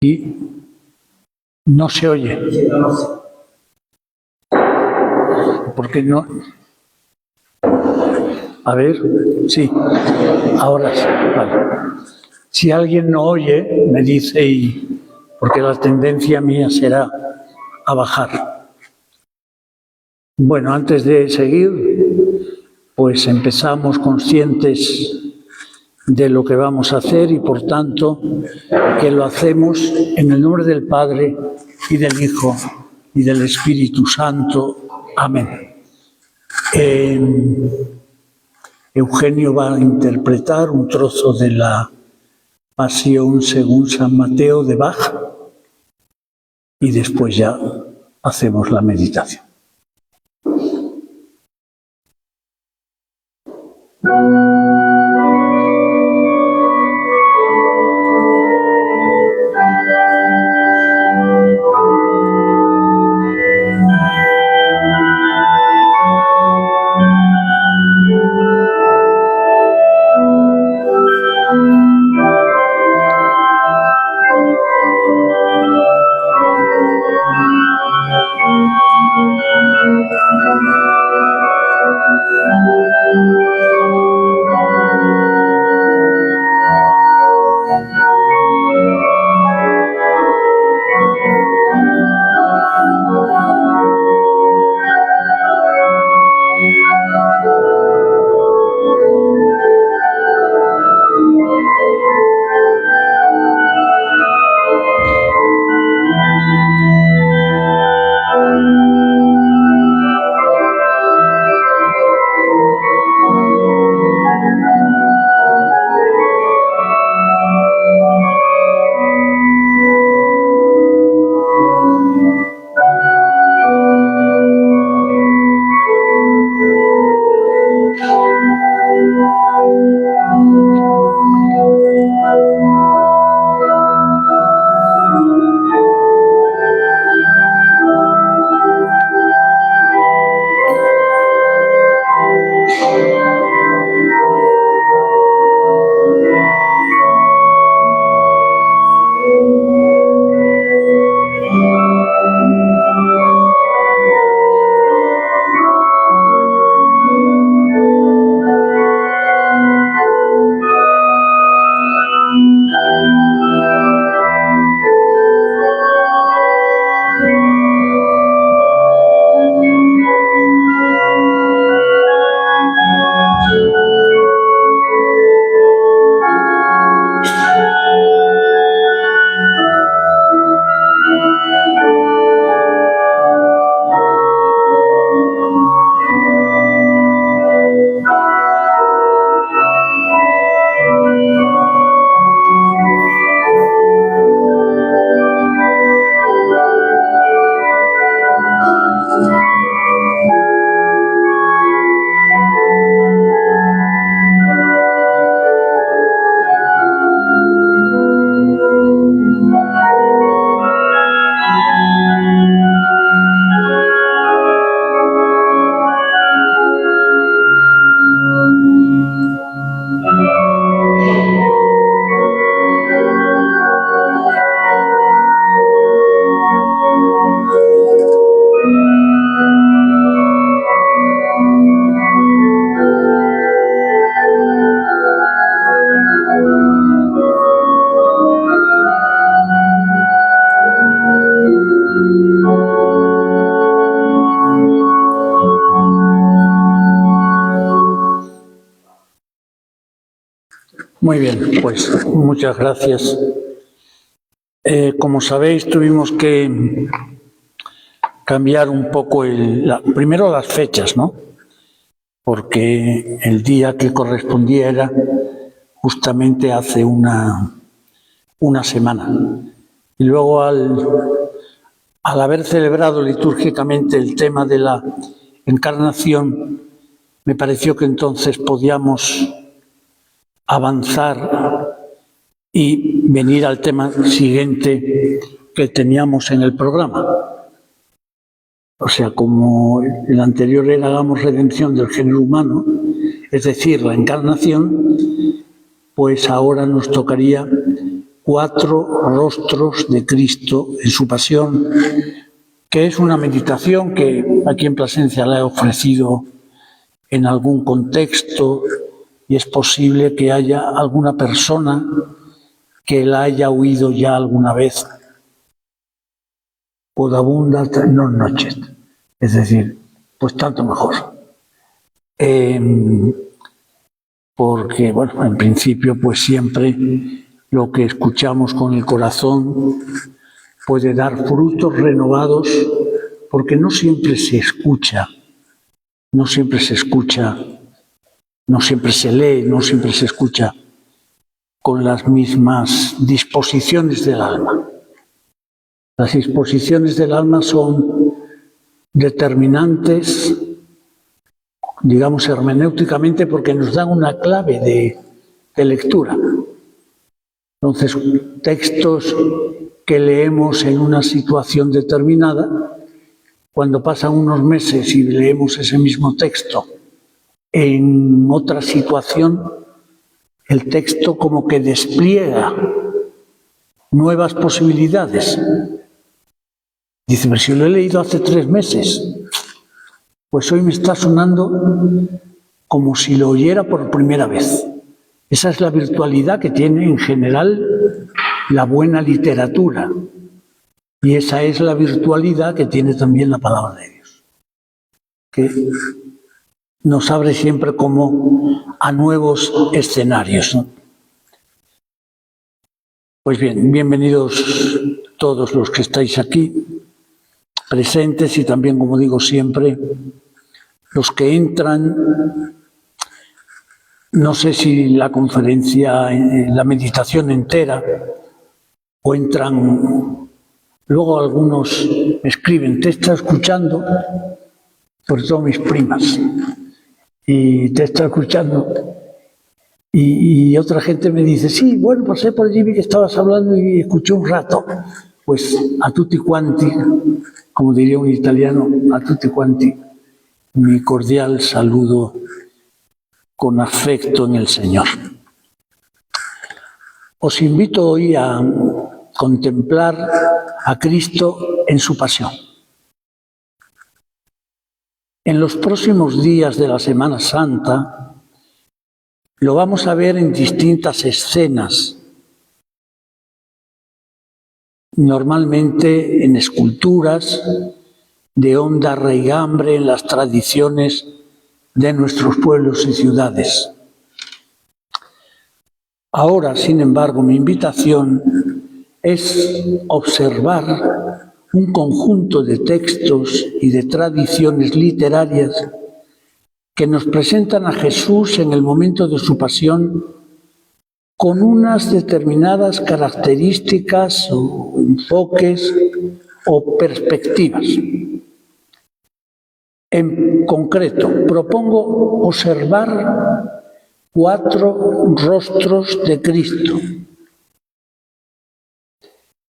Y no se oye. ¿Por qué no? A ver, sí, ahora sí, vale. Si alguien no oye, me dice, porque la tendencia mía será a bajar. Bueno, antes de seguir, pues empezamos conscientes de lo que vamos a hacer y, por tanto, que lo hacemos en el nombre del Padre y del Hijo y del Espíritu Santo. Amén. Eugenio va a interpretar un trozo de la Pasión según San Mateo de Bach y después ya hacemos la meditación. Muy bien, pues muchas gracias. Como sabéis, tuvimos que cambiar un poco primero las fechas, ¿no? Porque el día que correspondía era justamente hace una semana. Y luego al haber celebrado litúrgicamente el tema de la encarnación, me pareció que entonces podíamos avanzar y venir al tema siguiente que teníamos en el programa. O sea, como el anterior era Hagamos redención del género humano, es decir, la encarnación, pues ahora nos tocaría 4 rostros de Cristo en su pasión, que es una meditación que aquí en Plasencia la he ofrecido en algún contexto y es posible que haya alguna persona que la haya oído ya alguna vez. Quod abundat non nocet, es decir, pues tanto mejor. Porque, bueno, en principio, pues siempre lo que escuchamos con el corazón puede dar frutos renovados, porque no siempre se escucha, no siempre se lee, no siempre se escucha con las mismas disposiciones del alma. Las disposiciones del alma son determinantes, digamos hermenéuticamente, porque nos dan una clave de lectura. Entonces, textos que leemos en una situación determinada, cuando pasan unos meses y leemos ese mismo texto en otra situación, el texto como que despliega nuevas posibilidades. Dice, pero si lo he leído hace 3 meses, pues hoy me está sonando como si lo oyera por primera vez. Esa es la virtualidad que tiene en general la buena literatura. Y esa es la virtualidad que tiene también la palabra de Dios, que nos abre siempre como a nuevos escenarios, ¿no? Pues bien, bienvenidos todos los que estáis aquí presentes y también, como digo siempre, los que entran. No sé si la conferencia, la meditación entera, o entran. Luego algunos me escriben, te está escuchando, sobre todo mis primas, y te está escuchando. Y otra gente me dice, sí, bueno, pasé por allí, vi que estabas hablando y escuché un rato. Pues a tutti quanti, como diría un italiano, a tutti quanti, mi cordial saludo con afecto en el Señor. Os invito hoy a contemplar a Cristo en su pasión. En los próximos días de la Semana Santa lo vamos a ver en distintas escenas, normalmente en esculturas de honda raigambre en las tradiciones de nuestros pueblos y ciudades. Ahora, sin embargo, mi invitación es observar un conjunto de textos y de tradiciones literarias que nos presentan a Jesús en el momento de su pasión con unas determinadas características o enfoques o perspectivas. En concreto, propongo observar 4 rostros de Cristo,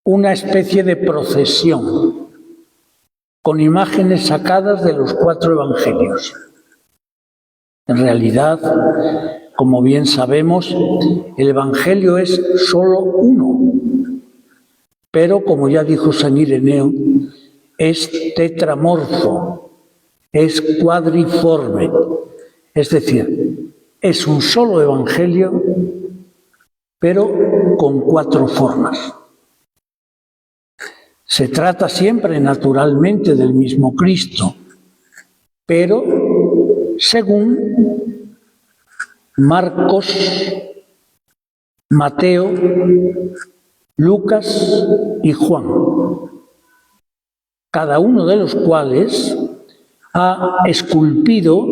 una especie de procesión con imágenes sacadas de los 4 evangelios. En realidad, como bien sabemos, el evangelio es solo uno, pero como ya dijo San Ireneo, es tetramorfo, es cuadriforme, es decir, es un solo evangelio, pero con 4 formas. Se trata siempre naturalmente del mismo Cristo, pero según Marcos, Mateo, Lucas y Juan, cada uno de los cuales ha esculpido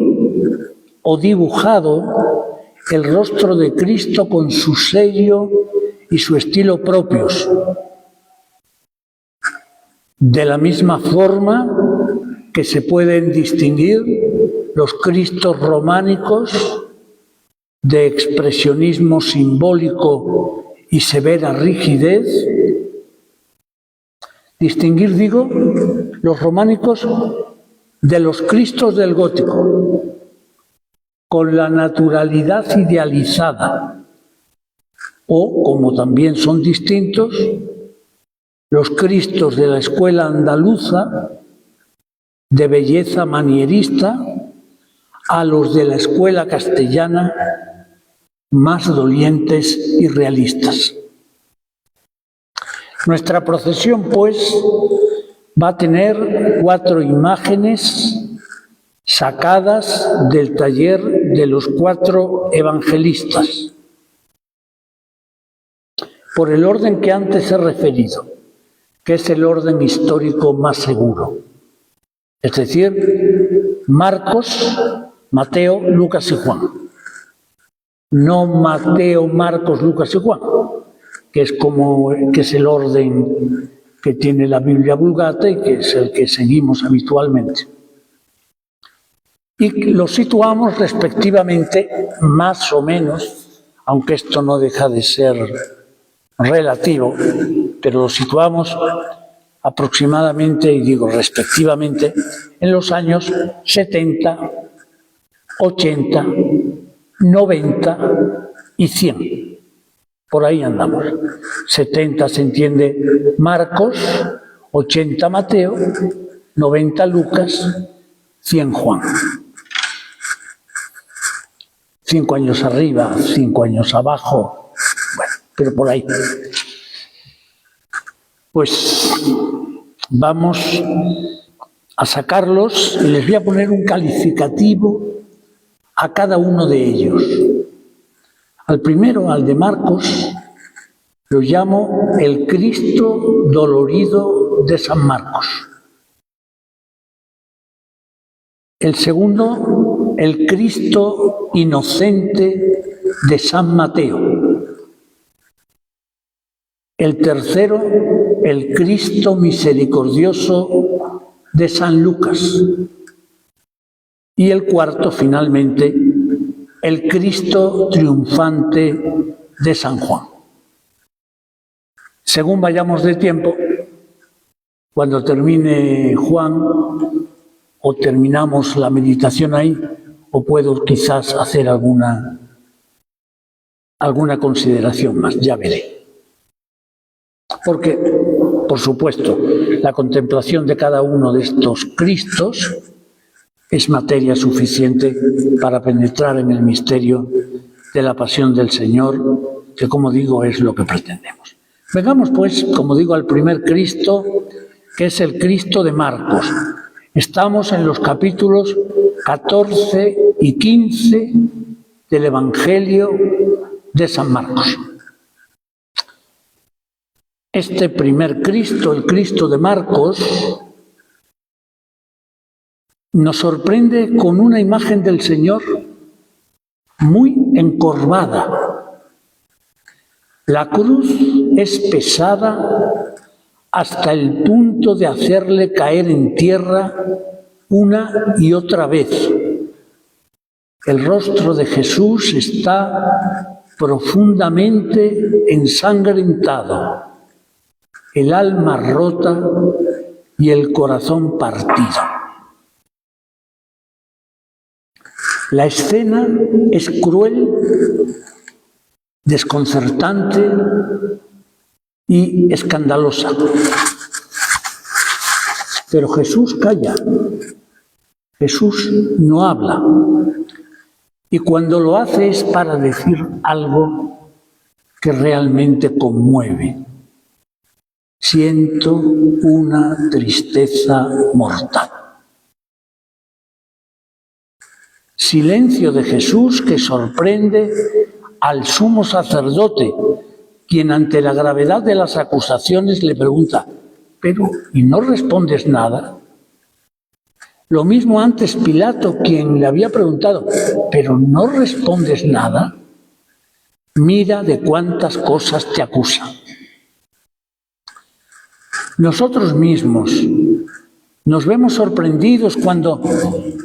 o dibujado el rostro de Cristo con su sello y su estilo propios. De la misma forma que se pueden distinguir los Cristos románicos de expresionismo simbólico y severa rigidez. Distinguir, digo, los románicos de los Cristos del gótico, con la naturalidad idealizada, o, como también son distintos, los Cristos de la escuela andaluza, de belleza manierista, a los de la escuela castellana, más dolientes y realistas. Nuestra procesión, pues, va a tener 4 imágenes sacadas del taller de los 4 evangelistas, por el orden que antes he referido, que es el orden histórico más seguro. Es decir, Marcos, Mateo, Lucas y Juan. No Mateo, Marcos, Lucas y Juan, que es el orden que tiene la Biblia Vulgata y que es el que seguimos habitualmente. Y los situamos respectivamente, más o menos, aunque esto no deja de ser relativo, pero los situamos aproximadamente, y digo respectivamente, en los años 70, 80, 90 y 100. Por ahí andamos. 70 se entiende Marcos, 80 Mateo, 90 Lucas, 100 Juan. 5 años arriba, 5 años abajo, bueno, pero por ahí. Pues vamos a sacarlos y les voy a poner un calificativo a cada uno de ellos. Al primero, al de Marcos, lo llamo el Cristo dolorido de San Marcos. El segundo, el Cristo inocente de San Mateo. El tercero, el Cristo misericordioso de San Lucas. Y el cuarto, finalmente, el Cristo triunfante de San Juan. Según vayamos de tiempo, cuando termine Juan, o terminamos la meditación ahí, o puedo quizás hacer alguna consideración más, ya veré. Porque, por supuesto, la contemplación de cada uno de estos Cristos es materia suficiente para penetrar en el misterio de la pasión del Señor, que, como digo, es lo que pretendemos. Vengamos, pues, como digo, al primer Cristo, que es el Cristo de Marcos. Estamos en los capítulos 14 y 15 del Evangelio de San Marcos. Este primer Cristo, el Cristo de Marcos, nos sorprende con una imagen del Señor muy encorvada. La cruz es pesada hasta el punto de hacerle caer en tierra una y otra vez. El rostro de Jesús está profundamente ensangrentado, el alma rota y el corazón partido. La escena es cruel, desconcertante y escandalosa. Pero Jesús calla, Jesús no habla. Y cuando lo hace es para decir algo que realmente conmueve. Siento una tristeza mortal. Silencio de Jesús que sorprende al sumo sacerdote, quien ante la gravedad de las acusaciones le pregunta: ¿pero y no respondes nada? Lo mismo antes Pilato, quien le había preguntado: ¿pero no respondes nada? Mira de cuántas cosas te acusan. Nosotros mismos nos vemos sorprendidos cuando,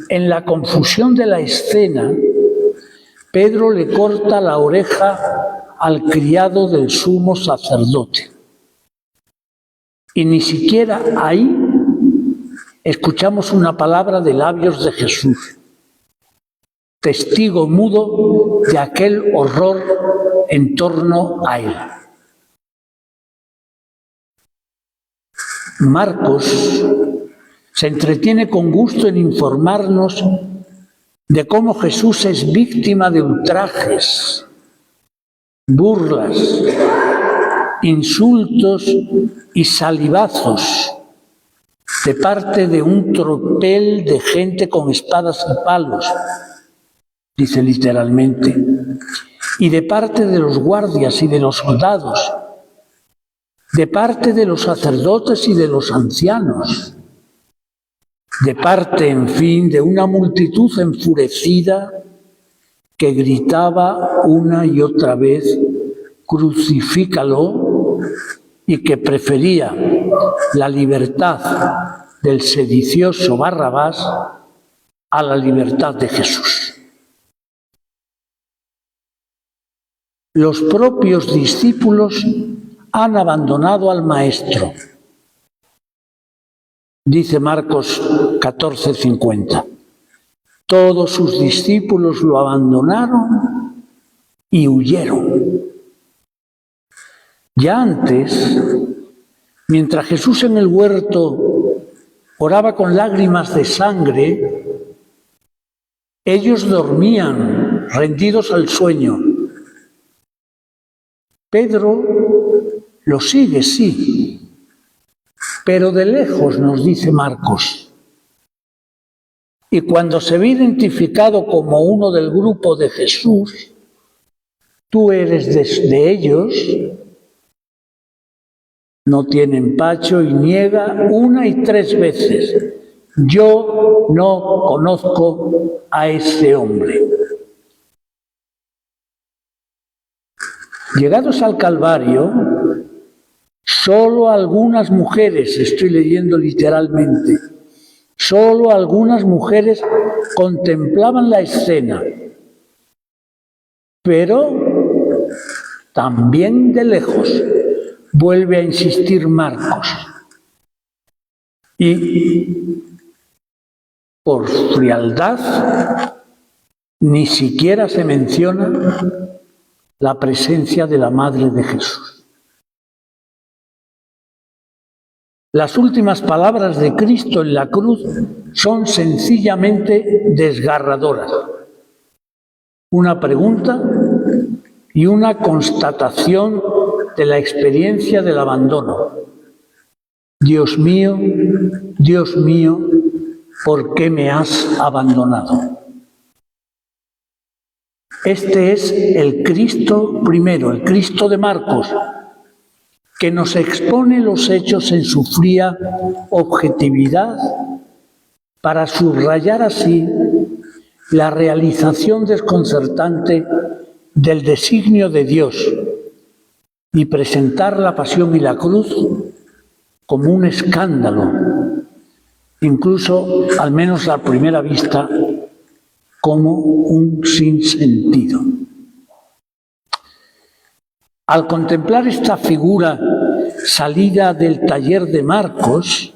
en la confusión de la escena, Pedro le corta la oreja al criado del sumo sacerdote. Y ni siquiera ahí escuchamos una palabra de labios de Jesús, testigo mudo de aquel horror en torno a él. Marcos se entretiene con gusto en informarnos de cómo Jesús es víctima de ultrajes, burlas, insultos y salivazos de parte de un tropel de gente con espadas y palos, dice literalmente, y de parte de los guardias y de los soldados, de parte de los sacerdotes y de los ancianos, de parte, en fin, de una multitud enfurecida que gritaba una y otra vez, crucifícalo, y que prefería la libertad del sedicioso Barrabás a la libertad de Jesús. Los propios discípulos han abandonado al Maestro, dice Marcos 14:50. Todos sus discípulos lo abandonaron y huyeron. Ya antes, mientras Jesús en el huerto oraba con lágrimas de sangre, ellos dormían, rendidos al sueño. Pedro lo sigue, sí, pero de lejos, nos dice Marcos. Y cuando se ve identificado como uno del grupo de Jesús, tú eres de ellos, no tiene empacho y niega 1 y 3 veces: yo no conozco a ese hombre. Llegados al Calvario, solo algunas mujeres, estoy leyendo literalmente, solo algunas mujeres contemplaban la escena, pero también de lejos, vuelve a insistir Marcos. Y por frialdad ni siquiera se menciona la presencia de la Madre de Jesús. Las últimas palabras de Cristo en la cruz son sencillamente desgarradoras. Una pregunta y una constatación de la experiencia del abandono. Dios mío, ¿por qué me has abandonado? Este es el Cristo primero, el Cristo de Marcos, que nos expone los hechos en su fría objetividad para subrayar así la realización desconcertante del designio de Dios y presentar la pasión y la cruz como un escándalo, incluso, al menos a primera vista, como un sinsentido. Al contemplar esta figura salida del taller de Marcos,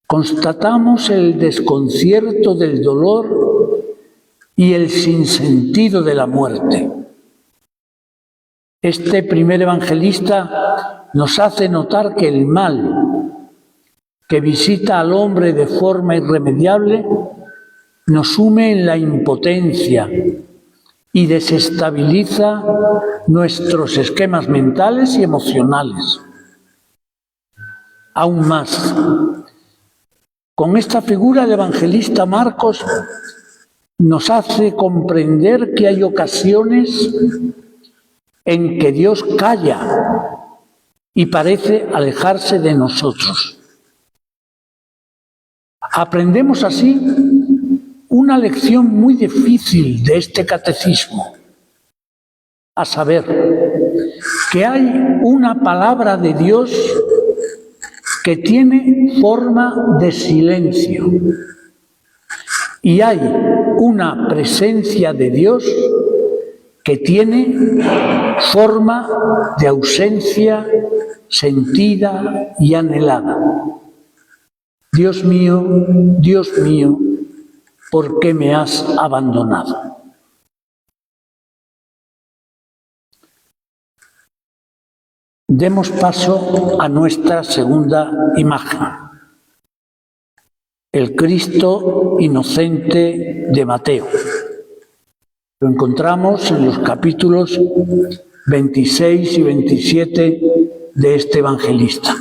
constatamos el desconcierto del dolor y el sinsentido de la muerte. Este primer evangelista nos hace notar que el mal que visita al hombre de forma irremediable nos sume en la impotencia y desestabiliza nuestros esquemas mentales y emocionales. Aún más, con esta figura el evangelista Marcos nos hace comprender que hay ocasiones en que Dios calla y parece alejarse de nosotros. Aprendemos así una lección muy difícil de este catecismo, a saber, que hay una palabra de Dios que tiene forma de silencio y hay una presencia de Dios que tiene forma de ausencia sentida y anhelada. Dios mío, ¿por qué me has abandonado? Demos paso a nuestra segunda imagen. El Cristo inocente de Mateo. Lo encontramos en los capítulos 26 y 27 de este evangelista.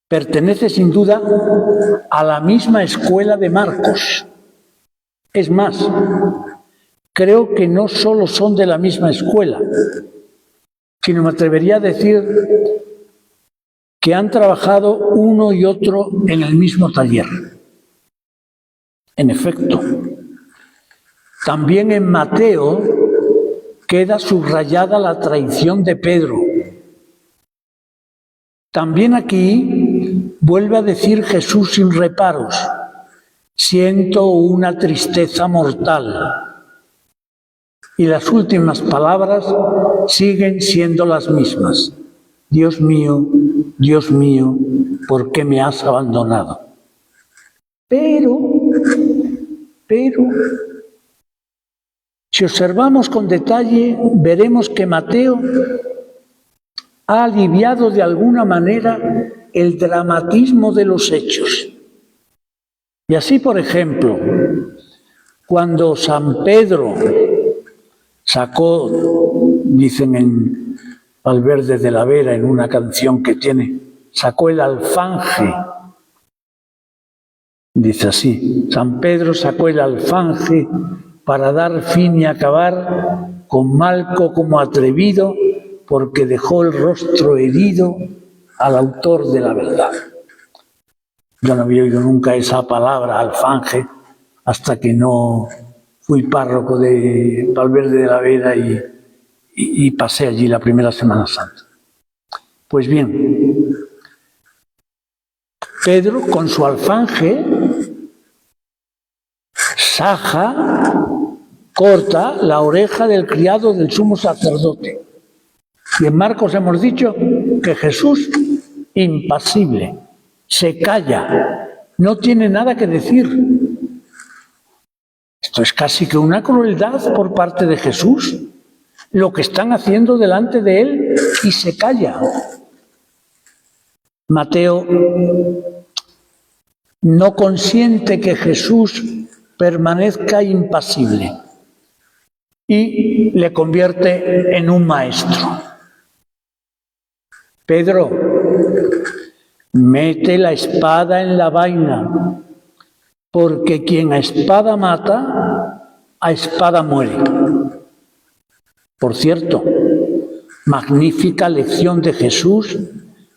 Pertenece sin duda a la misma escuela de Marcos. Es más, creo que no solo son de la misma escuela, sino me atrevería a decir que han trabajado uno y otro en el mismo taller. En efecto, también en Mateo queda subrayada la traición de Pedro. También aquí vuelve a decir Jesús sin reparos: siento una tristeza mortal. Y las últimas palabras siguen siendo las mismas: Dios mío, ¿por qué me has abandonado? Pero, si observamos con detalle, veremos que Mateo ha aliviado de alguna manera el dramatismo de los hechos. Y así, por ejemplo, cuando San Pedro sacó, dicen en Valverde de la Vera, en una canción que tiene, sacó el alfanje. Dice así: San Pedro sacó el alfanje para dar fin y acabar con Malco como atrevido, porque dejó el rostro herido al autor de la verdad. Yo no había oído nunca esa palabra, alfanje, hasta que no fui párroco de Valverde de la Vera y pasé allí la primera Semana Santa. Pues bien, Pedro con su alfanje saja, corta la oreja del criado del sumo sacerdote. Y en Marcos hemos dicho que Jesús, impasible, se calla, no tiene nada que decir. Esto es casi que una crueldad por parte de Jesús, lo que están haciendo delante de él, y se calla. Mateo no consiente que Jesús permanezca impasible y le convierte en un maestro. Pedro, mete la espada en la vaina, porque quien a espada mata, a espada muere. Por cierto, magnífica lección de Jesús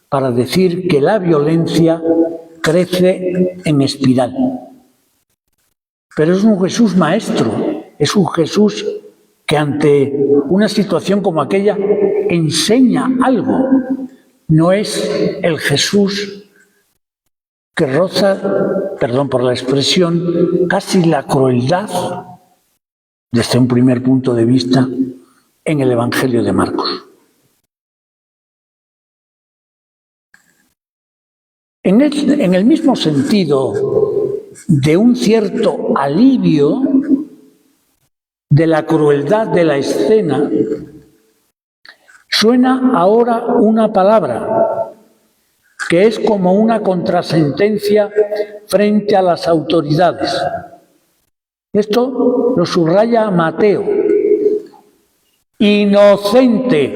para decir que la violencia crece en espiral. Pero es un Jesús maestro, es un Jesús que ante una situación como aquella enseña algo. No es el Jesús que roza, perdón por la expresión, casi la crueldad, desde un primer punto de vista, en el Evangelio de Marcos. En el mismo sentido de un cierto alivio de la crueldad de la escena, suena ahora una palabra que es como una contrasentencia frente a las autoridades. Esto lo subraya Mateo: inocente.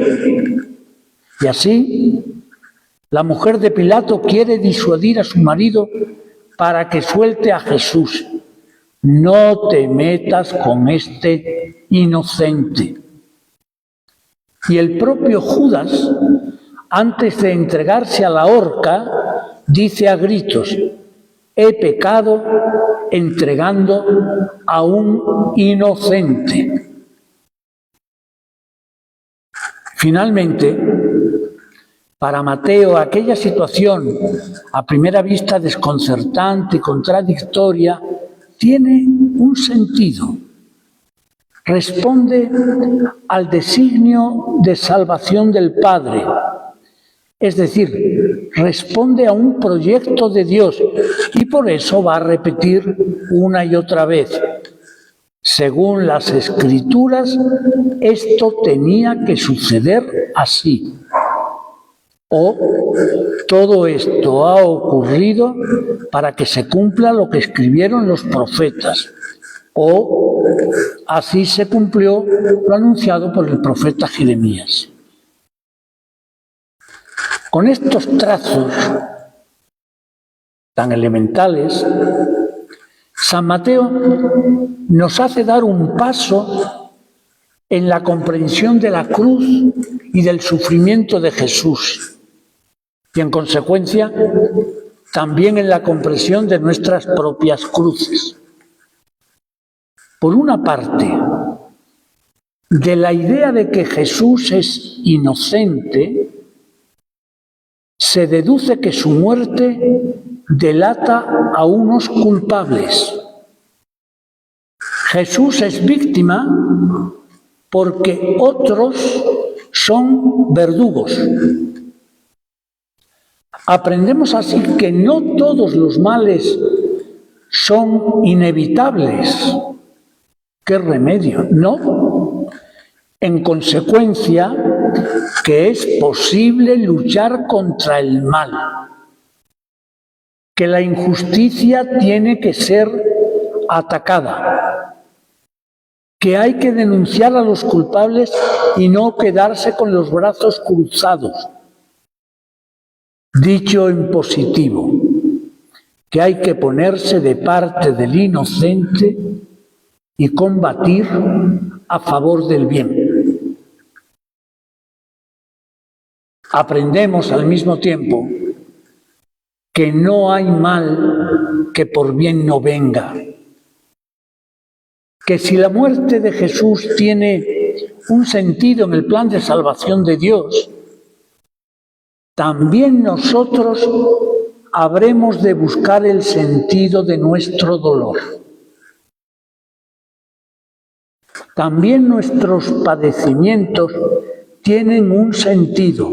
Y así, la mujer de Pilato quiere disuadir a su marido para que suelte a Jesús. No te metas con este inocente. Y el propio Judas, antes de entregarse a la horca, dice a gritos: he pecado entregando a un inocente. Finalmente, para Mateo, aquella situación a primera vista desconcertante y contradictoria tiene un sentido. Responde al designio de salvación del Padre. Es decir, responde a un proyecto de Dios y por eso va a repetir una y otra vez: Según las Escrituras, esto tenía que suceder así. O todo esto ha ocurrido para que se cumpla lo que escribieron los profetas. O así se cumplió lo anunciado por el profeta Jeremías. Con estos trazos tan elementales, San Mateo nos hace dar un paso en la comprensión de la cruz y del sufrimiento de Jesús, y en consecuencia también en la comprensión de nuestras propias cruces. Por una parte, de la idea de que Jesús es inocente, se deduce que su muerte delata a unos culpables. Jesús es víctima porque otros son verdugos. Aprendemos así que no todos los males son inevitables. ¿Qué remedio? No. En consecuencia, que es posible luchar contra el mal, que la injusticia tiene que ser atacada, que hay que denunciar a los culpables y no quedarse con los brazos cruzados. Dicho en positivo, que hay que ponerse de parte del inocente y combatir a favor del bien. Aprendemos al mismo tiempo que no hay mal que por bien no venga, que si la muerte de Jesús tiene un sentido en el plan de salvación de Dios, también nosotros habremos de buscar el sentido de nuestro dolor. También nuestros padecimientos tienen un sentido.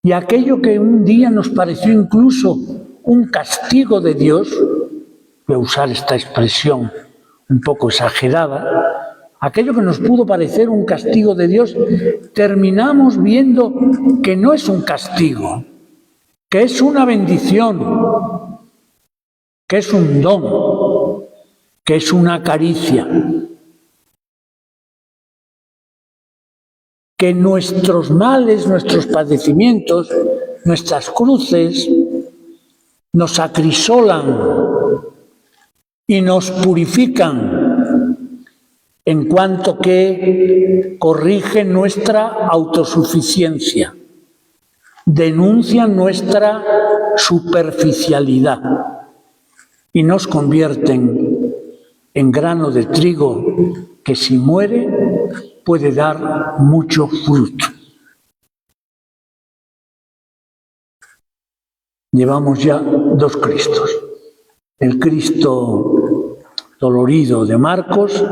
Y aquello que un día nos pareció incluso un castigo de Dios, voy a usar esta expresión un poco exagerada, aquello que nos pudo parecer un castigo de Dios, terminamos viendo que no es un castigo, que es una bendición, que es un don, que es una caricia. Que nuestros males, nuestros padecimientos, nuestras cruces nos acrisolan y nos purifican en cuanto que corrigen nuestra autosuficiencia, denuncian nuestra superficialidad y nos convierten en grano de trigo que si muere puede dar mucho fruto. Llevamos ya dos Cristos. El Cristo dolorido de Marcos,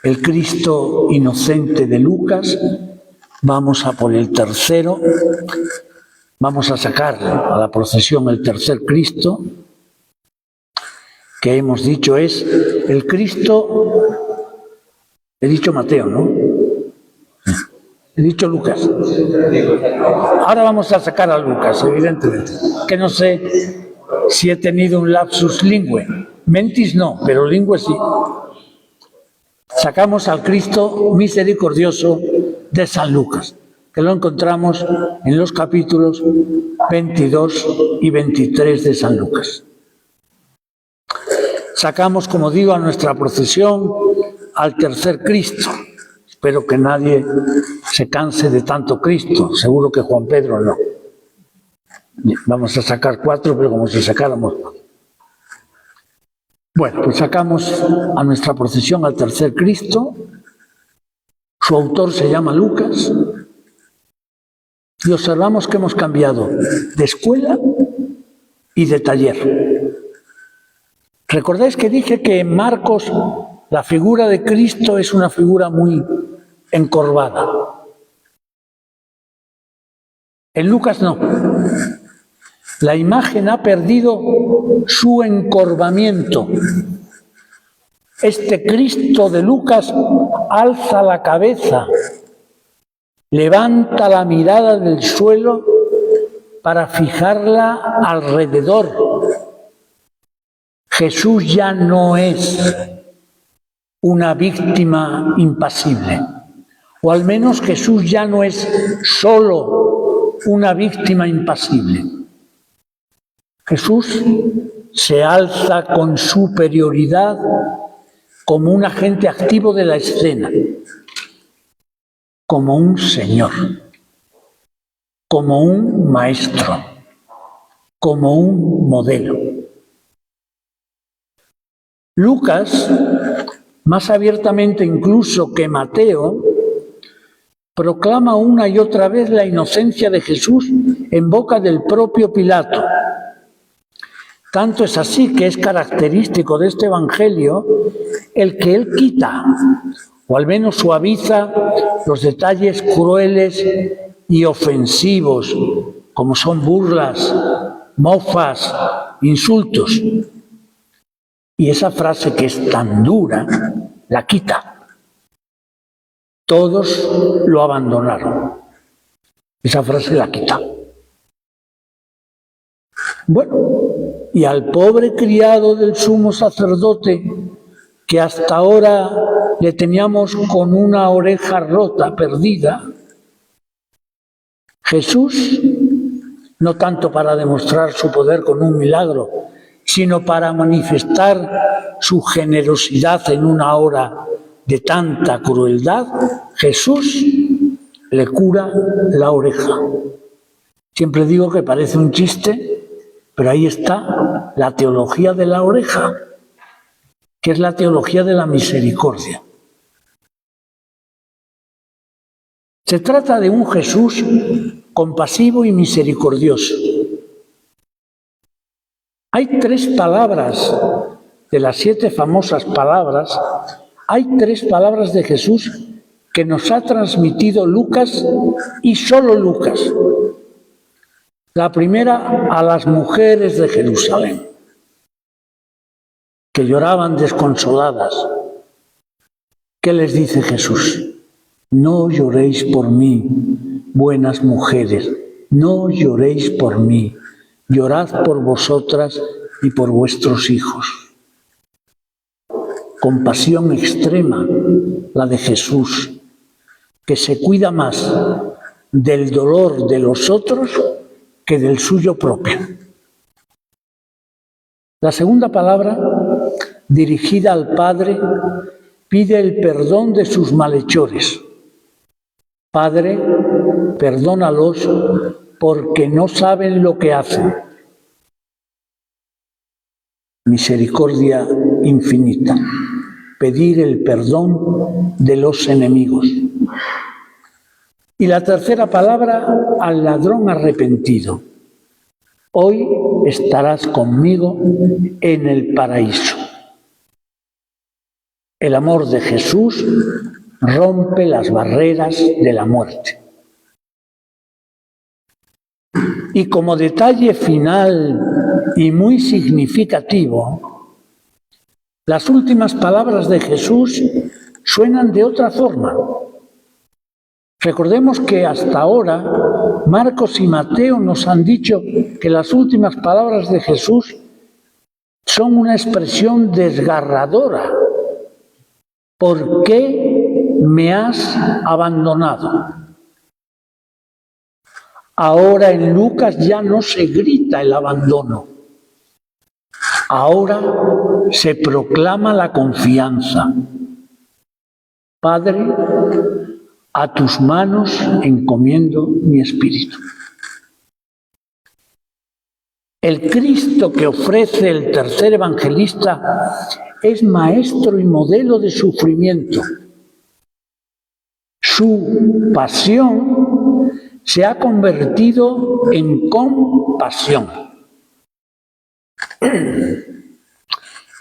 el Cristo inocente de Lucas. Vamos a por el tercero. Vamos a sacar a la procesión el tercer Cristo, que hemos dicho es el Cristo, he dicho Mateo, ¿no? He dicho Lucas. Ahora vamos a sacar a Lucas, evidentemente. Que no sé si he tenido un lapsus lingüe. Mentis no, pero lingüe sí. Sacamos al Cristo misericordioso de San Lucas, que lo encontramos en los capítulos 22 y 23 de San Lucas. Sacamos, como digo, a nuestra procesión al tercer Cristo. Espero que nadie se canse de tanto Cristo. Seguro que Juan Pedro no. Vamos a sacar 4, pero como si sacáramos. Bueno, pues sacamos a nuestra procesión al tercer Cristo. Su autor se llama Lucas. Y observamos que hemos cambiado de escuela y de taller. ¿Recordáis que dije que en Marcos la figura de Cristo es una figura muy encorvada? En Lucas no. La imagen ha perdido su encorvamiento. Este Cristo de Lucas alza la cabeza, levanta la mirada del suelo para fijarla alrededor. Jesús ya no es una víctima impasible, o al menos Jesús ya no es solo una víctima impasible. Jesús se alza con superioridad como un agente activo de la escena, como un señor, como un maestro, como un modelo. Lucas, más abiertamente incluso que Mateo, proclama una y otra vez la inocencia de Jesús en boca del propio Pilato. Tanto es así que es característico de este Evangelio el que él quita, o al menos suaviza, los detalles crueles y ofensivos, como son burlas, mofas, insultos. Y esa frase que es tan dura, la quita. Todos lo abandonaron. Esa frase la quita. Bueno, y al pobre criado del sumo sacerdote, que hasta ahora le teníamos con una oreja rota, perdida, Jesús, no tanto para demostrar su poder con un milagro, sino para manifestar su generosidad en una hora de tanta crueldad, Jesús le cura la oreja. Siempre digo que parece un chiste, pero ahí está la teología de la oreja, que es la teología de la misericordia. Se trata de un Jesús compasivo y misericordioso. Hay 3 palabras, de las 7 famosas palabras, hay 3 palabras de Jesús que nos ha transmitido Lucas y solo Lucas. La primera, a las mujeres de Jerusalén, que lloraban desconsoladas. ¿Qué les dice Jesús? No lloréis por mí, buenas mujeres, no lloréis por mí, llorad por vosotras y por vuestros hijos. Compasión extrema, la de Jesús, que se cuida más del dolor de los otros que del suyo propio. La segunda palabra, dirigida al Padre, pide el perdón de sus malhechores. Padre, perdónalos porque no saben lo que hacen. Misericordia infinita. Pedir el perdón de los enemigos. Y la tercera palabra, al ladrón arrepentido. Hoy estarás conmigo en el paraíso. El amor de Jesús rompe las barreras de la muerte. Y como detalle final y muy significativo, las últimas palabras de Jesús suenan de otra forma. Recordemos que hasta ahora Marcos y Mateo nos han dicho que las últimas palabras de Jesús son una expresión desgarradora. ¿Por qué me has abandonado? Ahora en Lucas ya no se grita el abandono. Ahora se proclama la confianza. Padre, a tus manos encomiendo mi espíritu. El Cristo que ofrece el tercer evangelista es maestro y modelo de sufrimiento. Su pasión se ha convertido en compasión.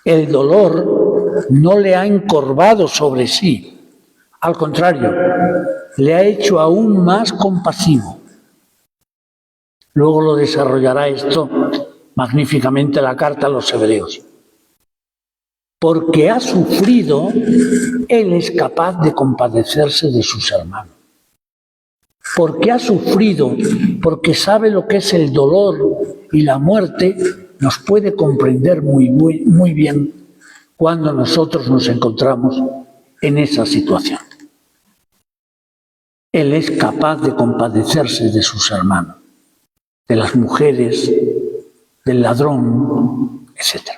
El dolor no le ha encorvado sobre sí. Al contrario, le ha hecho aún más compasivo. Luego lo desarrollará esto magníficamente la carta a los Hebreos. porque ha sufrido, Él es capaz de compadecerse de sus hermanos. Porque ha sufrido, porque sabe lo que es el dolor y la muerte, nos puede comprender muy bien cuando nosotros nos encontramos en esa situación. Él es capaz de compadecerse de sus hermanos, de las mujeres, del ladrón, etc.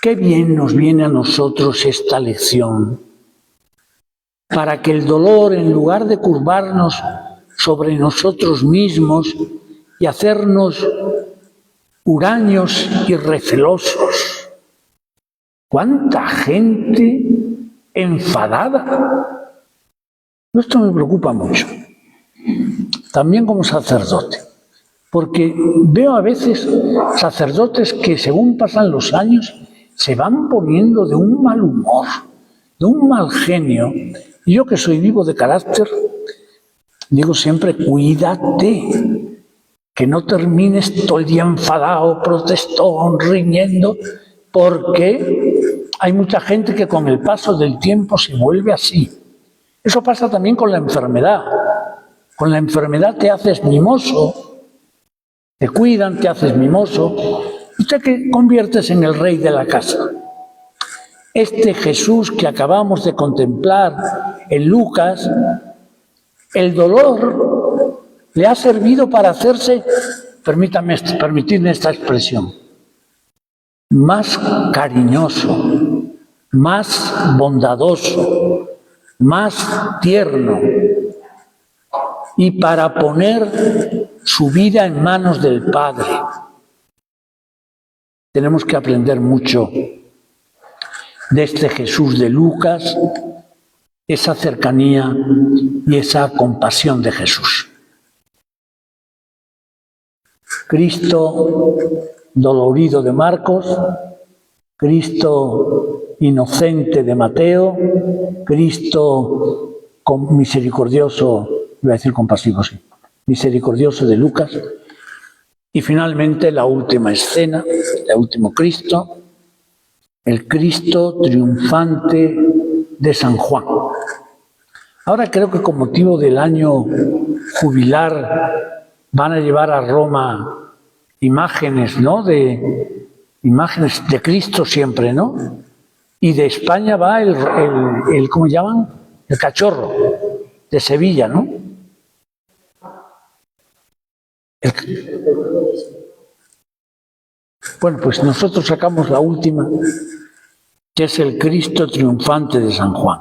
Qué bien nos viene a nosotros esta lección, para que el dolor, en lugar de curvarnos sobre nosotros mismos y hacernos huraños y recelosos. ¿Cuánta gente enfadada? Esto me preocupa mucho, también como sacerdote, porque veo a veces sacerdotes que según pasan los años se van poniendo de un mal humor, de un mal genio. Y yo, que soy vivo de carácter, digo siempre, cuídate, que no termines todo el día enfadado, protestón, riñendo, porque hay mucha gente que con el paso del tiempo se vuelve así. Eso pasa también con la enfermedad. Con la enfermedad te haces mimoso, te cuidan, te haces mimoso, y te conviertes en el rey de la casa. Este Jesús que acabamos de contemplar en Lucas, el dolor le ha servido para hacerse, permitidme esta expresión, más cariñoso, más bondadoso, más tierno, y para poner su vida en manos del Padre. Tenemos que aprender mucho de este Jesús de Lucas, esa cercanía y esa compasión de Jesús. Cristo dolorido de Marcos, Cristo inocente de Mateo, Cristo misericordioso, iba a decir compasivo, sí, misericordioso de Lucas, y finalmente la última escena, el último Cristo, el Cristo triunfante de San Juan. Ahora creo que con motivo del año jubilar van a llevar a Roma imágenes, ¿no? Imágenes de Cristo siempre, ¿no? Y de España va el ¿cómo llaman? El cachorro, de Sevilla, ¿no? Bueno, pues nosotros sacamos la última, que es el Cristo triunfante de San Juan.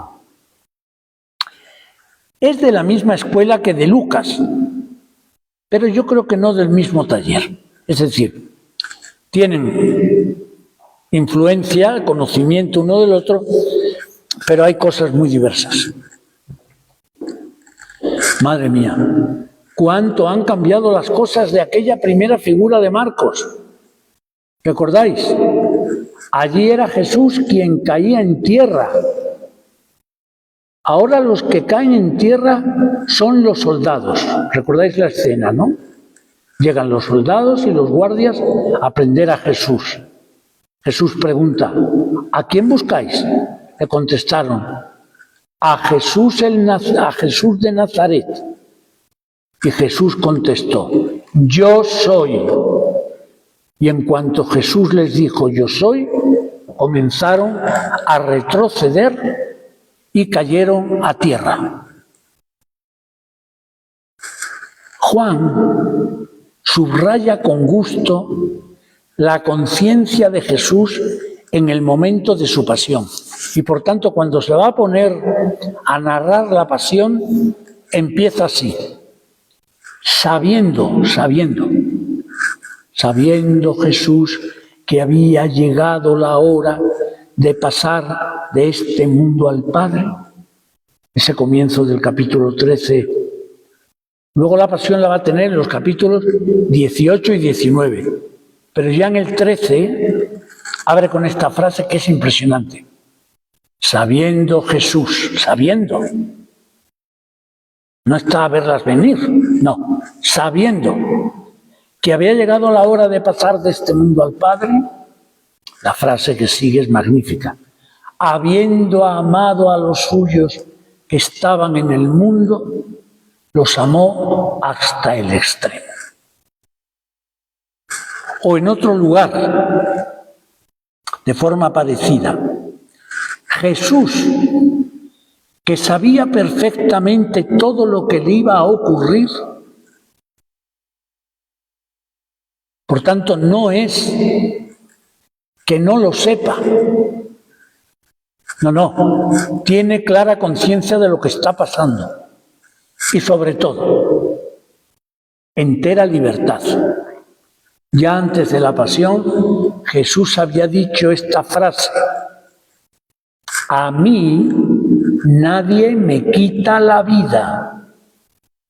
Es de la misma escuela que de Lucas, pero yo creo que no del mismo taller. Es decir, tienen influencia, conocimiento uno del otro, pero hay cosas muy diversas. Madre mía, cuánto han cambiado las cosas de aquella primera figura de Marcos. ¿Recordáis? Allí era Jesús quien caía en tierra. Ahora los que caen en tierra son los soldados. ¿Recordáis la escena, no? Llegan los soldados y los guardias a prender a Jesús. Jesús pregunta, ¿a quién buscáis? Le contestaron, a Jesús de Nazaret. Y Jesús contestó, yo soy. Y en cuanto Jesús les dijo, yo soy, comenzaron a retroceder y cayeron a tierra. Juan subraya con gusto la conciencia de Jesús en el momento de su pasión. Y por tanto, cuando se va a poner a narrar la pasión, empieza así. Sabiendo Jesús que había llegado la hora de pasar de este mundo al Padre. Ese comienzo del capítulo 13. Luego la pasión la va a tener en los capítulos 18 y 19. Pero ya en el 13 abre con esta frase que es impresionante. Sabiendo Jesús, sabiendo. No está a verlas venir, no. Sabiendo que había llegado la hora de pasar de este mundo al Padre, La frase que sigue es magnífica. Habiendo amado a los suyos que estaban en el mundo, los amó hasta el extremo. O en otro lugar, de forma parecida, Jesús, que sabía perfectamente todo lo que le iba a ocurrir, por tanto, no es que no lo sepa. No, tiene clara conciencia de lo que está pasando. Y sobre todo, entera libertad. Ya antes de la pasión, Jesús había dicho esta frase: a mí nadie me quita la vida,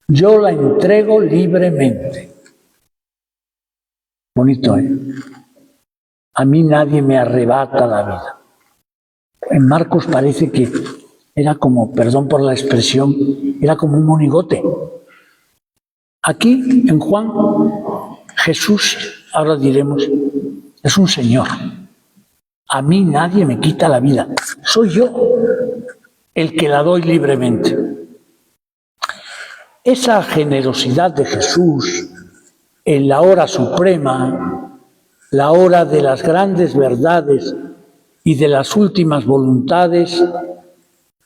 yo la entrego libremente. Bonito, ¿eh? A mí nadie me arrebata la vida. En Marcos parece que era como, perdón por la expresión, era como un monigote. Aquí, en Juan, Jesús, ahora diremos, es un Señor. A mí nadie me quita la vida. Soy yo el que la doy libremente. Esa generosidad de Jesús en la hora suprema, la hora de las grandes verdades y de las últimas voluntades,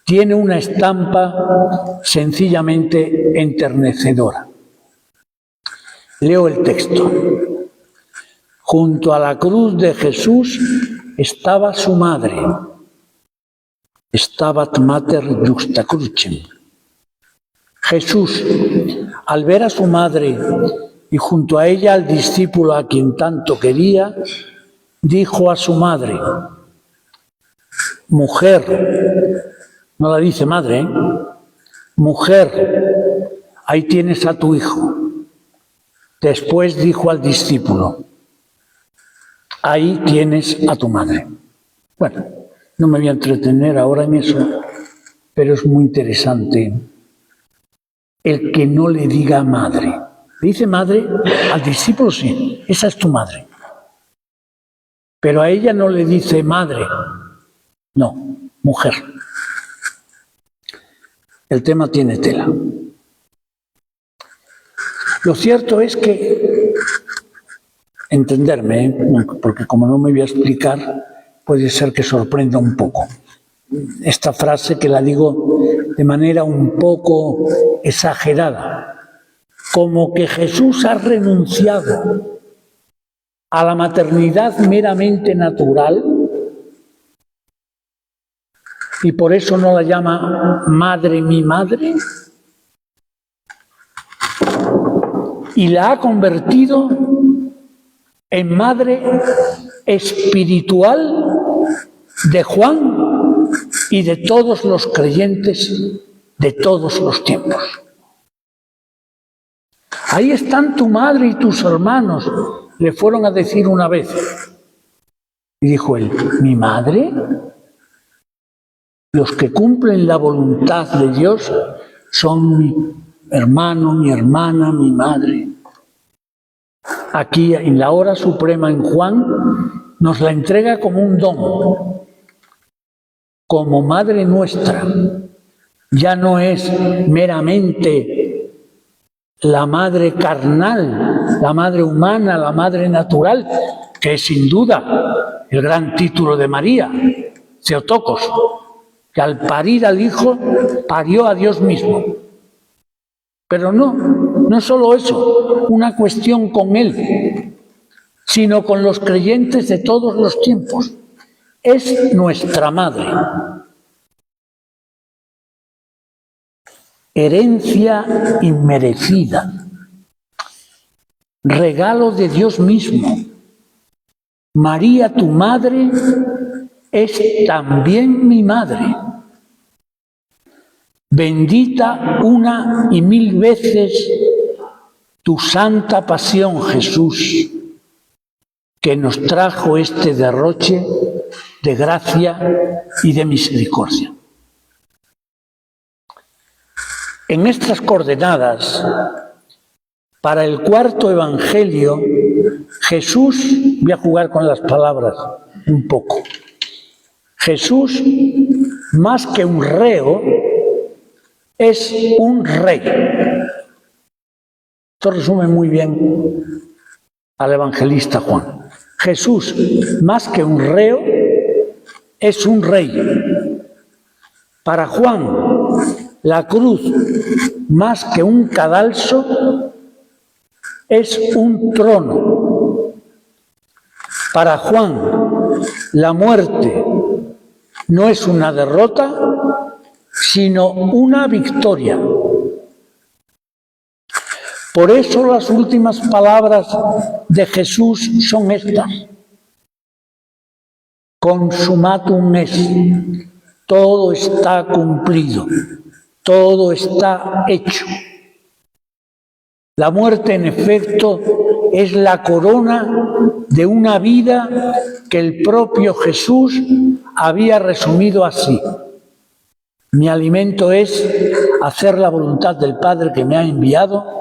tiene una estampa sencillamente enternecedora. Leo el texto. Junto a la cruz de Jesús estaba su madre. Stabat mater juxta crucem. Jesús, al ver a su madre y junto a ella al discípulo a quien tanto quería, dijo a su madre: mujer, no la dice madre, ¿eh? Mujer, ahí tienes a tu hijo. Después dijo al discípulo: ahí tienes a tu madre. Bueno, no me voy a entretener ahora en eso, pero es muy interesante el que no le diga madre. Le dice madre al discípulo, sí, esa es tu madre. Pero a ella no le dice madre, no, mujer. El tema tiene tela. Lo cierto es que, entenderme, porque como no me voy a explicar, puede ser que sorprenda un poco. Esta frase que la digo de manera un poco exagerada, como que Jesús ha renunciado a la maternidad meramente natural y por eso no la llama madre mi madre, y la ha convertido en madre espiritual de Juan y de todos los creyentes de todos los tiempos. Ahí están tu madre y tus hermanos, le fueron a decir una vez. Y dijo él: ¿mi madre? Los que cumplen la voluntad de Dios son mi hermano, mi hermana, mi madre. Aquí, en la hora suprema en Juan, nos la entrega como un don, como madre nuestra. Ya no es meramente la madre carnal, la madre humana, la madre natural, que es sin duda el gran título de María, Theotokos, que al parir al Hijo parió a Dios mismo. Pero no solo eso, una cuestión con Él, sino con los creyentes de todos los tiempos. Es nuestra madre. Herencia inmerecida, regalo de Dios mismo. María, tu madre, es también mi madre. Bendita una y mil veces tu santa pasión, Jesús, que nos trajo este derroche de gracia y de misericordia. En estas coordenadas, para el cuarto evangelio, Jesús, voy a jugar con las palabras, un poco. Jesús, más que un reo, es un rey. Esto resume muy bien al evangelista Juan. Jesús, más que un reo, es un rey. Para Juan, la cruz, más que un cadalso, es un trono. Para Juan, la muerte no es una derrota, sino una victoria. Por eso las últimas palabras de Jesús son estas: consumatum est, todo está cumplido, todo está hecho. La muerte, en efecto, es la corona de una vida que el propio Jesús había resumido así: mi alimento es hacer la voluntad del Padre que me ha enviado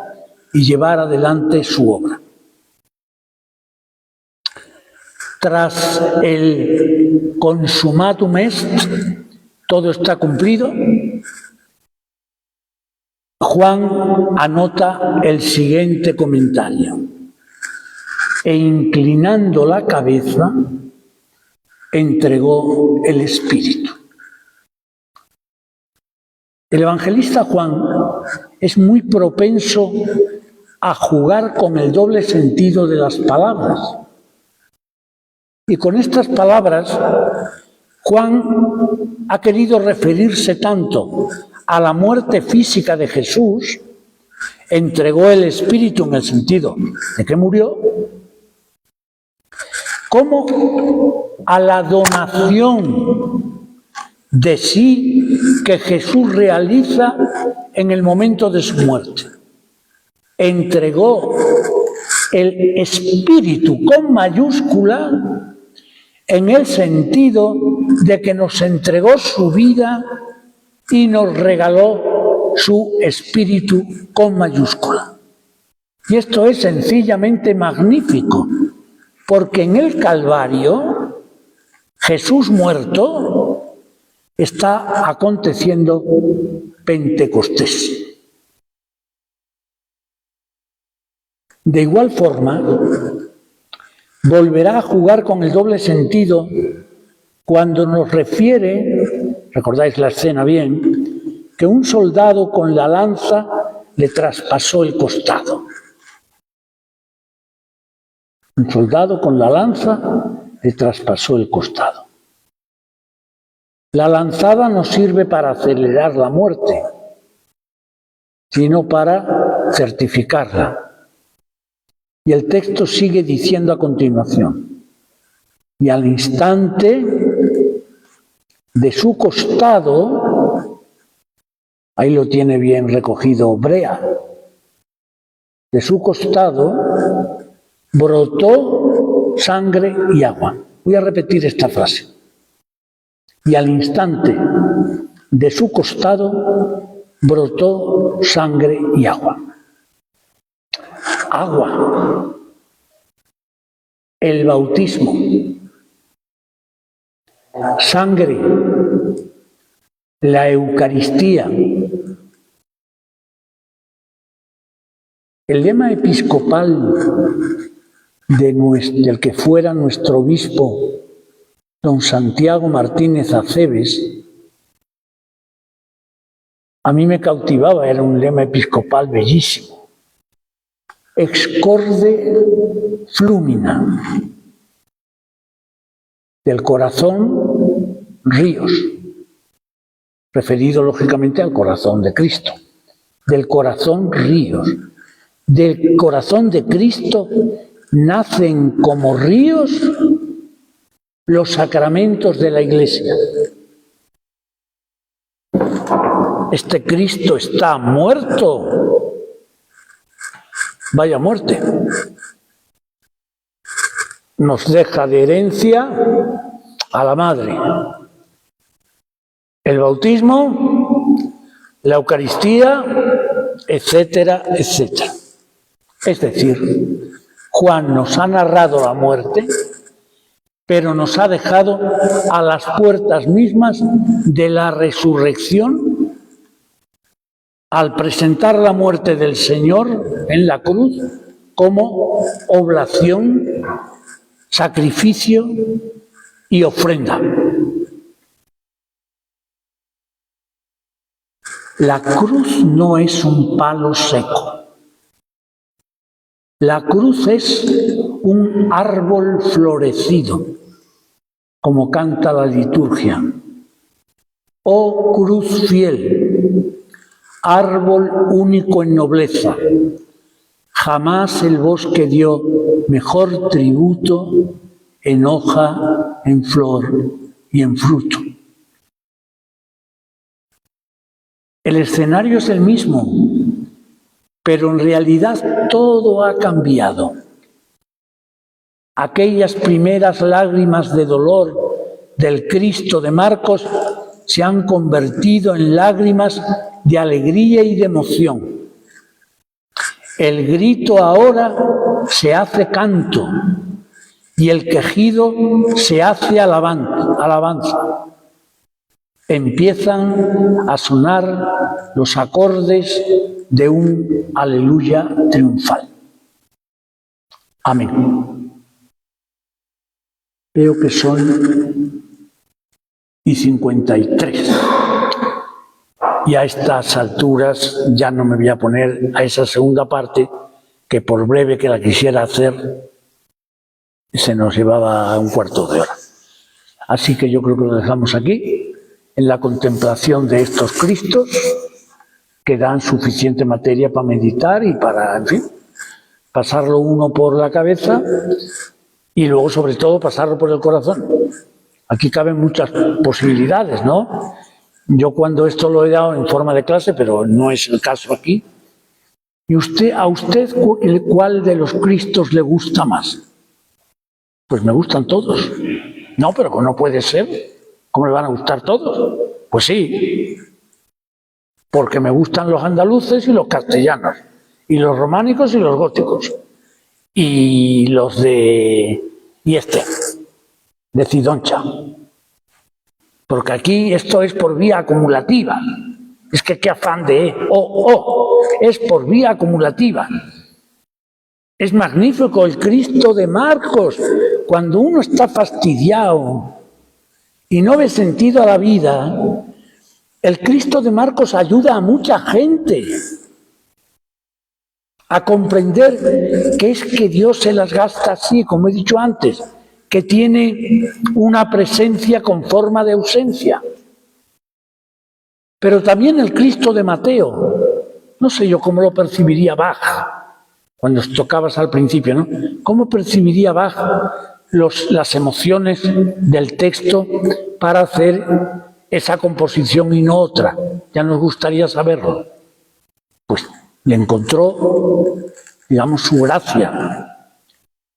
y llevar adelante su obra. Tras el consumatum est, todo está cumplido, Juan anota el siguiente comentario: e inclinando la cabeza, entregó el Espíritu. El evangelista Juan es muy propenso a jugar con el doble sentido de las palabras. Y con estas palabras, Juan ha querido referirse tanto a la muerte física de Jesús, entregó el Espíritu en el sentido de que murió, como a la donación de sí que Jesús realiza en el momento de su muerte. Entregó el Espíritu con mayúscula en el sentido de que nos entregó su vida y nos regaló su Espíritu con mayúscula. Y esto es sencillamente magnífico, porque en el Calvario, Jesús muerto, está aconteciendo Pentecostés. De igual forma, volverá a jugar con el doble sentido cuando nos refiere, recordáis la escena bien, que un soldado con la lanza le traspasó el costado. Un soldado con la lanza le traspasó el costado. La lanzada no sirve para acelerar la muerte, sino para certificarla. Y el texto sigue diciendo a continuación: y al instante de su costado, ahí lo tiene bien recogido Brea, de su costado brotó sangre y agua. Voy a repetir esta frase. Y al instante de su costado brotó sangre y agua. Agua, el bautismo; sangre, la Eucaristía. El lema episcopal del que fuera nuestro obispo, don Santiago Martínez Aceves, a mí me cautivaba, era un lema episcopal bellísimo: excorde flumina, del corazón ríos, referido lógicamente al corazón de Cristo. Del corazón ríos. Del corazón de Cristo nacen como ríos los sacramentos de la Iglesia. Este Cristo está muerto. Vaya muerte. Nos deja de herencia a la Madre el bautismo, la Eucaristía, etcétera, etcétera. Es decir, Juan nos ha narrado la muerte pero nos ha dejado a las puertas mismas de la resurrección al presentar la muerte del Señor en la cruz como oblación, sacrificio y ofrenda. La cruz no es un palo seco. La cruz es un árbol florecido, como canta la liturgia. Oh cruz fiel, árbol único en nobleza, jamás el bosque dio mejor tributo en hoja, en flor y en fruto. El escenario es el mismo, pero en realidad todo ha cambiado. Aquellas primeras lágrimas de dolor del Cristo de Marcos se han convertido en lágrimas de alegría y de emoción. El grito ahora se hace canto y el quejido se hace alabanza. Empiezan a sonar los acordes de un aleluya triunfal. Amén. Veo que son 53. Y a estas alturas ya no me voy a poner a esa segunda parte, que por breve que la quisiera hacer, se nos llevaba un cuarto de hora. Así que yo creo que lo dejamos aquí, en la contemplación de estos Cristos, que dan suficiente materia para meditar y para, en fin, pasarlo uno por la cabeza y luego, sobre todo, pasarlo por el corazón. Aquí caben muchas posibilidades, ¿no? Yo cuando esto lo he dado en forma de clase, pero no es el caso aquí. ¿Y a usted cuál de los Cristos le gusta más? Pues me gustan todos. No, pero no puede ser. ¿Cómo le van a gustar todos? Pues sí, porque me gustan los andaluces y los castellanos, y los románicos y los góticos, y los de Cidoncha. Porque aquí esto es por vía acumulativa. Es que qué afán de es por vía acumulativa. Es magnífico el Cristo de Marcos. Cuando uno está fastidiado y no ve sentido a la vida, el Cristo de Marcos ayuda a mucha gente a comprender que es que Dios se las gasta así, como he dicho antes, que tiene una presencia con forma de ausencia. Pero también el Cristo de Mateo, no sé yo cómo lo percibiría Bach, cuando tocabas al principio, ¿no? ¿Cómo percibiría Bach las emociones del texto para hacer esa composición y no otra? Ya nos gustaría saberlo. Pues le encontró, digamos, su gracia.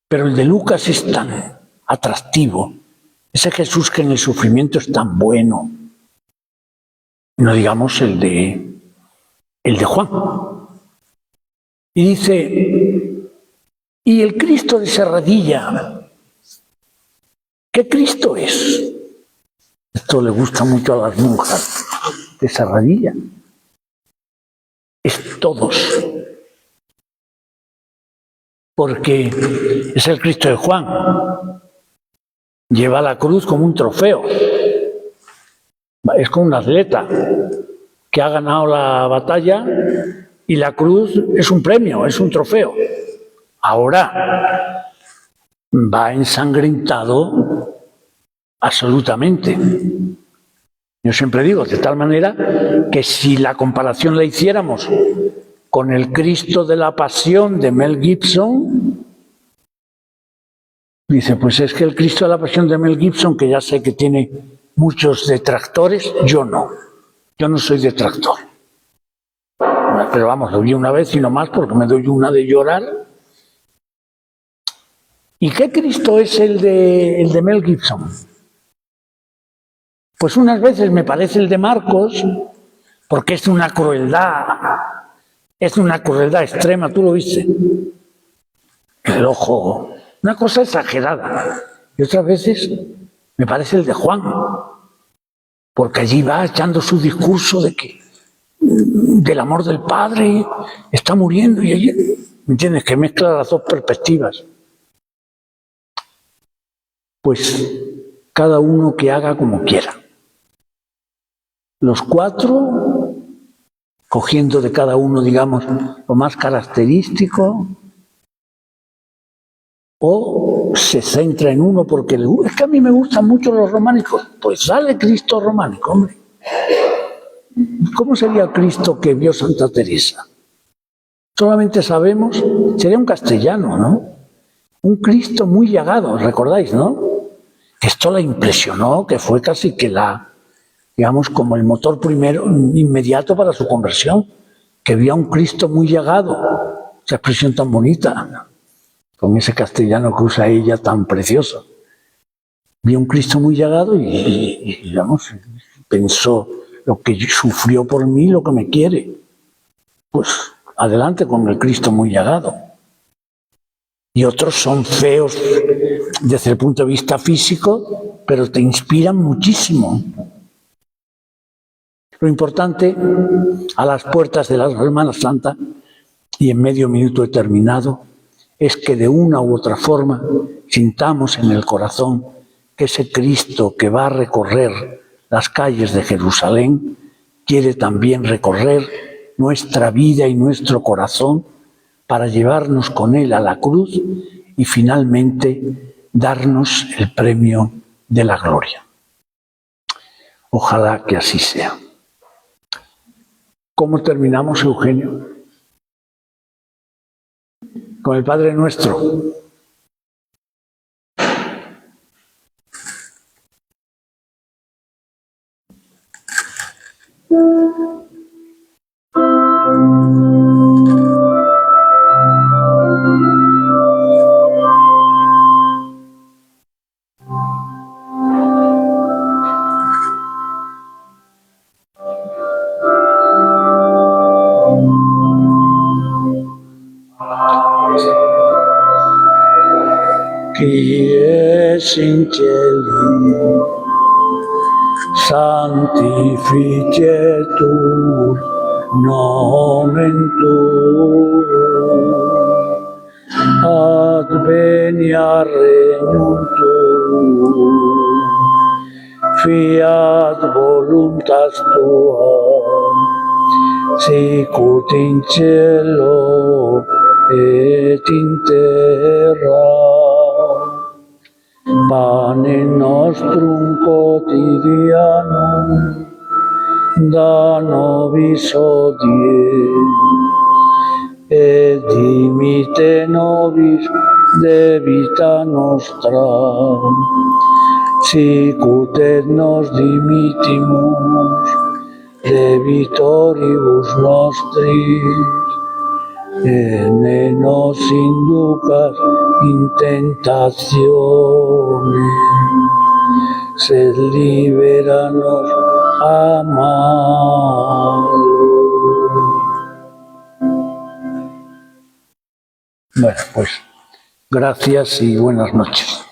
Pero el de Lucas es tan atractivo. Ese Jesús que en el sufrimiento es tan bueno. No digamos el de Juan. Y dice, y el Cristo de Serradilla, ¿qué Cristo es? Esto le gusta mucho a las monjas de Serradilla. Es todos. Porque es el Cristo de Juan. Lleva la cruz como un trofeo. Es como un atleta que ha ganado la batalla y la cruz es un premio, es un trofeo. Ahora va ensangrentado absolutamente. Yo siempre digo, de tal manera que si la comparación la hiciéramos con el Cristo de la Pasión de Mel Gibson, dice, pues es que el Cristo de la Pasión de Mel Gibson, que ya sé que tiene muchos detractores, yo no soy detractor. Pero vamos, lo vi una vez y no más porque me doy una de llorar. ¿Y qué Cristo es el de Mel Gibson? Pues unas veces me parece el de Marcos, porque es una crueldad extrema, tú lo viste. El ojo, una cosa exagerada. Y otras veces me parece el de Juan, porque allí va echando su discurso de que del amor del Padre está muriendo y allí, ¿me entiendes? Que mezcla las dos perspectivas. Pues cada uno que haga como quiera. Los cuatro, cogiendo de cada uno, digamos, lo más característico, o se centra en uno porque es que a mí me gustan mucho los románicos. Pues sale Cristo románico, hombre. ¿Cómo sería el Cristo que vio Santa Teresa? Solamente sabemos, sería un castellano, ¿no? Un Cristo muy llagado, recordáis, ¿no? Esto la impresionó, que fue casi que digamos, como el motor primero, inmediato para su conversión, que vio a un Cristo muy llagado, esa expresión tan bonita, con ese castellano que usa ella tan precioso. Vio un Cristo muy llagado y digamos, pensó, lo que sufrió por mí, lo que me quiere. Pues adelante con el Cristo muy llagado. Y otros son feos desde el punto de vista físico, pero te inspiran muchísimo. Lo importante, a las puertas de la Semana Santa, y en medio minuto he terminado, es que de una u otra forma sintamos en el corazón que ese Cristo que va a recorrer las calles de Jerusalén quiere también recorrer nuestra vida y nuestro corazón para llevarnos con él a la cruz y finalmente darnos el premio de la gloria. Ojalá que así sea. ¿Cómo terminamos, Eugenio? Con el Padre Nuestro. Kyrie Sanctelli, sanctificetur nomen tuum, adveniat regnum tuum, fiat voluntas tua, sicut in cielo et in terra. Pane nostrum quotidianum da nobis hodie, et dimite nobis debita nostra, sicut et nos dimittimus debitoribus nostris, et ne nos inducas in tentazione, sed liberanos a malo. Bueno, pues gracias y buenas noches.